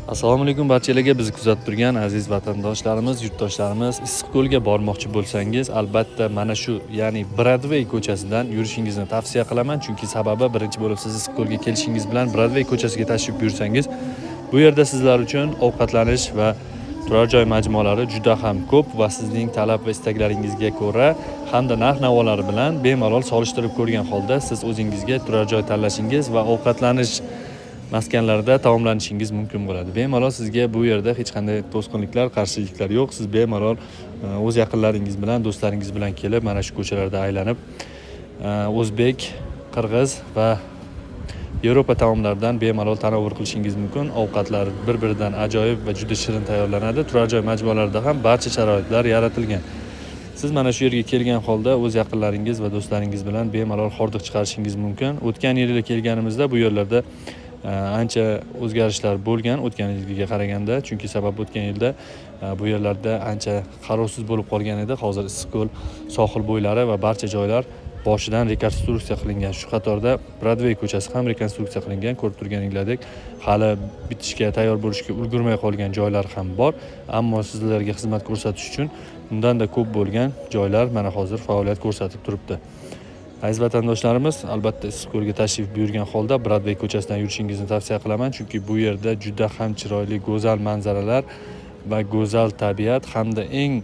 Assalomu alaykum barchalarga, bizni kuzatib turgan aziz vatandoshlarimiz, yurtdoshlarimiz. Issiqko'lga bormoqchi bo'lsangiz, albatta mana shu, ya'ni Broadway ko'chasidan yurishingizni tavsiya qilaman, chunki sababi birinchi bo'lib siz Issiqko'lga kelishingiz bilan Broadway ko'chasiga tashrif buyursangiz, bu yerda sizlar uchun ovqatlanish va turar joy majmualari juda ham ko'p va sizning talab va istaklaringizga ko'ra hamda narx-navolari bilan bemalol solishtirib ko'rgan holda siz o'zingizga turar joy tanlashingiz va ovqatlanish maskanlarda taomlanishingiz mumkin bo'ladi. Bemalol sizga bu yerda hech qanday to'sqinliklar, qarshiliklar yo'q. Siz bemalol o'z yaqinlaringiz bilan, do'stlaringiz bilan kelib, mana shu ko'chalarda aylanib, o'zbek, qirg'iz va Yevropa taomlaridan bemalol tanovvur qilishingiz mumkin. Ovqatlar bir-biridan ajoyib va juda shirin tayyorlanadi. Turar joy majmualarida ham barcha sharoitlar yaratilgan. Siz mana shu yerga kelgan holda o'z yaqinlaringiz va do'stlaringiz bilan bemalol hordiq chiqarishingiz mumkin. O'tgan yili kelganimizda bu yerlarda ancha o'zgarishlar bo'lgan o'tgan yilgiga qaraganda, chunki sabab o'tgan yilda bu yerlarda ancha qarovsiz bo'lib qolgan edi. Hozir Issiqko'l sohil bo'ylari va barcha joylar boshidan rekonstruksiya qilingan. Shu qatorda Broadway ko'chasi ham rekonstruksiya qilingan. Ko'rib turganinglardek, hali bitishga tayyor bo'lishga ulgurmay qolgan joylar ham bor, ammo sizlarga xizmat ko'rsatish uchun undan da ko'p bo'lgan joylar mana hozir faoliyat ko'rsatib turibdi. Aziz vatandoshlarimiz, albatta Issiqko'lga tashrif buyurgan holda Broadway ko'chasidan yurishingizni tavsiya qilaman, chunki bu yerda juda ham chiroyli, go'zal manzaralar va go'zal tabiat hamda eng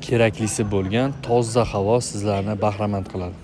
keraklisi bo'lgan toza havo sizlarni bahramand qiladi.